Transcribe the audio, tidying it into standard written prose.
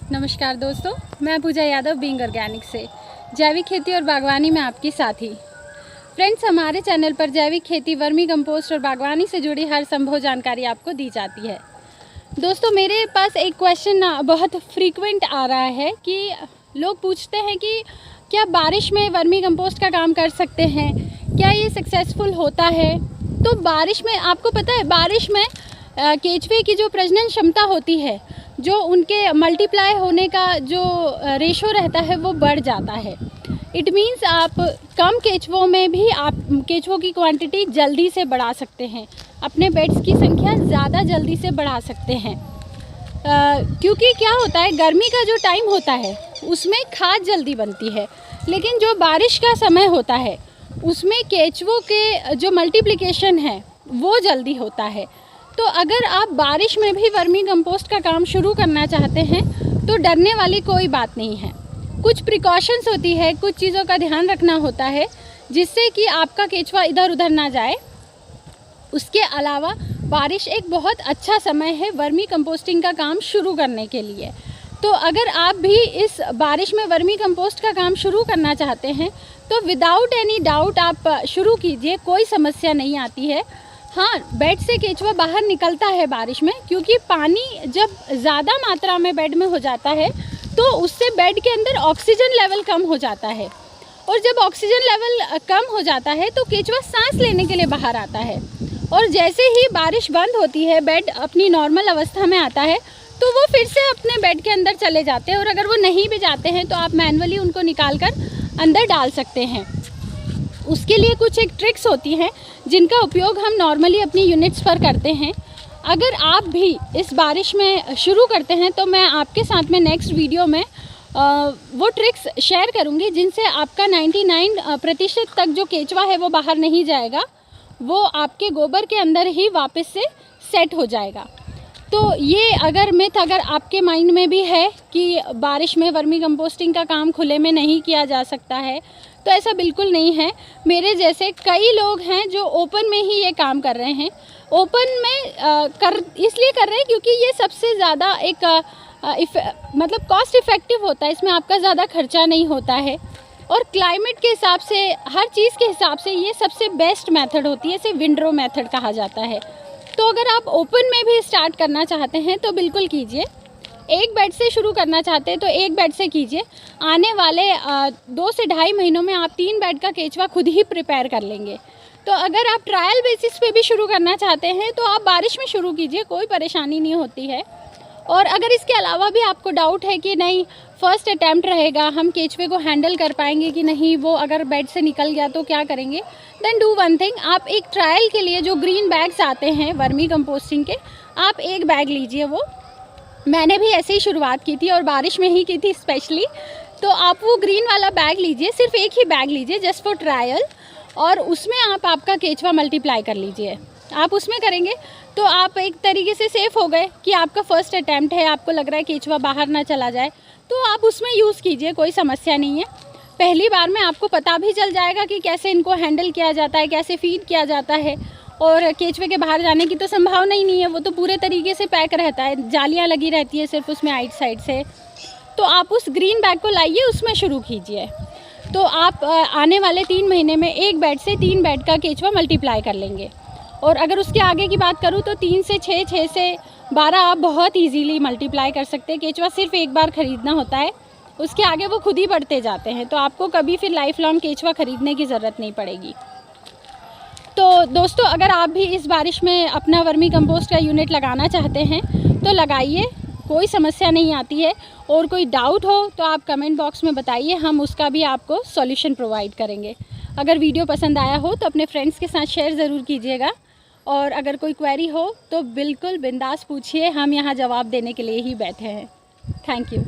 नमस्कार दोस्तों, मैं पूजा यादव बीइंग ऑर्गेनिक से जैविक खेती और बागवानी में आपकी साथी। फ्रेंड्स, हमारे चैनल पर जैविक खेती, वर्मी कंपोस्ट और बागवानी से जुड़ी हर संभव जानकारी आपको दी जाती है। दोस्तों, मेरे पास एक क्वेश्चन बहुत फ्रीक्वेंट आ रहा है कि लोग पूछते हैं कि क्या बारिश में वर्मी कंपोस्ट का काम कर सकते हैं, क्या ये सक्सेसफुल होता है। तो बारिश में आपको पता है, बारिश में केचुए की जो प्रजनन क्षमता होती है, जो उनके मल्टीप्लाई होने का जो रेशो रहता है वो बढ़ जाता है। इट मीन्स आप कम केचुओं में भी आप केचुओं की क्वांटिटी जल्दी से बढ़ा सकते हैं, अपने बेड्स की संख्या ज़्यादा जल्दी से बढ़ा सकते हैं। क्योंकि क्या होता है, गर्मी का जो टाइम होता है उसमें खाद जल्दी बनती है, लेकिन जो बारिश का समय होता है उसमें केचुओं के जो मल्टीप्लिकेशन है वो जल्दी होता है। तो अगर आप बारिश में भी वर्मी कंपोस्ट का काम शुरू करना चाहते हैं तो डरने वाली कोई बात नहीं है। कुछ प्रिकॉशंस होती है, कुछ चीज़ों का ध्यान रखना होता है जिससे कि आपका केचुआ इधर उधर ना जाए। उसके अलावा बारिश एक बहुत अच्छा समय है वर्मी कंपोस्टिंग का काम शुरू करने के लिए। तो अगर आप भी इस बारिश में वर्मी कंपोस्ट का काम शुरू करना चाहते हैं तो विदाउट एनी डाउट आप शुरू कीजिए, कोई समस्या नहीं आती है। हाँ, बेड से केचुआ बाहर निकलता है बारिश में, क्योंकि पानी जब ज़्यादा मात्रा में बेड में हो जाता है तो उससे बेड के अंदर ऑक्सीजन लेवल कम हो जाता है, और जब ऑक्सीजन लेवल कम हो जाता है तो केचुआ सांस लेने के लिए बाहर आता है। और जैसे ही बारिश बंद होती है, बेड अपनी नॉर्मल अवस्था में आता है, तो वो फिर से अपने बेड के अंदर चले जाते हैं। और अगर वो नहीं भी जाते हैं तो आप मैनुअली उनको निकाल कर अंदर डाल सकते हैं। उसके लिए कुछ एक ट्रिक्स होती हैं जिनका उपयोग हम नॉर्मली अपनी यूनिट्स पर करते हैं। अगर आप भी इस बारिश में शुरू करते हैं तो मैं आपके साथ में नेक्स्ट वीडियो में वो ट्रिक्स शेयर करूंगी जिनसे आपका 99% तक जो केचुआ है वो बाहर नहीं जाएगा, वो आपके गोबर के अंदर ही वापस से सेट हो जाएगा। तो ये अगर आपके माइंड में भी है कि बारिश में वर्मी कंपोस्टिंग का काम खुले में नहीं किया जा सकता है, तो ऐसा बिल्कुल नहीं है। मेरे जैसे कई लोग हैं जो ओपन में ही ये काम कर रहे हैं। ओपन में इसलिए कर रहे हैं क्योंकि ये सबसे ज़्यादा एक मतलब कॉस्ट इफ़ेक्टिव होता है, इसमें आपका ज़्यादा खर्चा नहीं होता है, और क्लाइमेट के हिसाब से, हर चीज़ के हिसाब से ये सबसे बेस्ट मेथड होती है। इसे विंडरो मेथड कहा जाता है। तो अगर आप ओपन में भी स्टार्ट करना चाहते हैं तो बिल्कुल कीजिए। एक बेड से शुरू करना चाहते हैं तो एक बेड से कीजिए। आने वाले 2 से ढाई महीनों में आप 3 बेड का केचुआ खुद ही प्रिपेयर कर लेंगे। तो अगर आप ट्रायल बेसिस पे भी शुरू करना चाहते हैं तो आप बारिश में शुरू कीजिए, कोई परेशानी नहीं होती है। और अगर इसके अलावा भी आपको डाउट है कि नहीं, फर्स्ट अटैम्प्ट रहेगा, हम केचुए को हैंडल कर पाएंगे कि नहीं, वो अगर बेड से निकल गया तो क्या करेंगे, देन डू वन थिंग, आप एक ट्रायल के लिए जो ग्रीन बैग्स आते हैं वर्मी कंपोस्टिंग के, आप एक बैग लीजिए। वो मैंने भी ऐसे ही शुरुआत की थी और बारिश में ही की थी स्पेशली। तो आप वो ग्रीन वाला बैग लीजिए, सिर्फ एक ही बैग लीजिए जस्ट फॉर ट्रायल, और उसमें आप आपका केचुआ मल्टीप्लाई कर लीजिए। आप उसमें करेंगे तो आप एक तरीके से सेफ़ हो गए कि आपका फर्स्ट अटैम्प्ट है, आपको लग रहा है केचुआ बाहर ना चला जाए, तो आप उसमें यूज़ कीजिए, कोई समस्या नहीं है। पहली बार में आपको पता भी चल जाएगा कि कैसे इनको हैंडल किया जाता है, कैसे फीड किया जाता है, और केचुए के बाहर जाने की तो संभावना ही नहीं है। वो तो पूरे तरीके से पैक रहता है, जालियाँ लगी रहती है सिर्फ उसमें आइट साइड से। तो आप उस ग्रीन बैग को लाइए, उसमें शुरू कीजिए। तो आप आने वाले 3 महीने में एक बेड से 3 बेड का केचुआ मल्टीप्लाई कर लेंगे। और अगर उसके आगे की बात करूँ तो 3 से 6, 6 से 12 आप बहुत ईजीली मल्टीप्लाई कर सकते हैं। केचुआ सिर्फ एक बार ख़रीदना होता है, उसके आगे वो खुद ही बढ़ते जाते हैं। तो आपको कभी फिर लाइफ लॉन्ग केचुआ ख़रीदने की ज़रूरत नहीं पड़ेगी। तो दोस्तों, अगर आप भी इस बारिश में अपना वर्मी कंपोस्ट का यूनिट लगाना चाहते हैं तो लगाइए, कोई समस्या नहीं आती है। और कोई डाउट हो तो आप कमेंट बॉक्स में बताइए, हम उसका भी आपको सॉल्यूशन प्रोवाइड करेंगे। अगर वीडियो पसंद आया हो तो अपने फ्रेंड्स के साथ शेयर ज़रूर कीजिएगा, और अगर कोई क्वेरी हो तो बिल्कुल बिंदास पूछिए, हम यहाँ जवाब देने के लिए ही बैठे हैं। Thank you.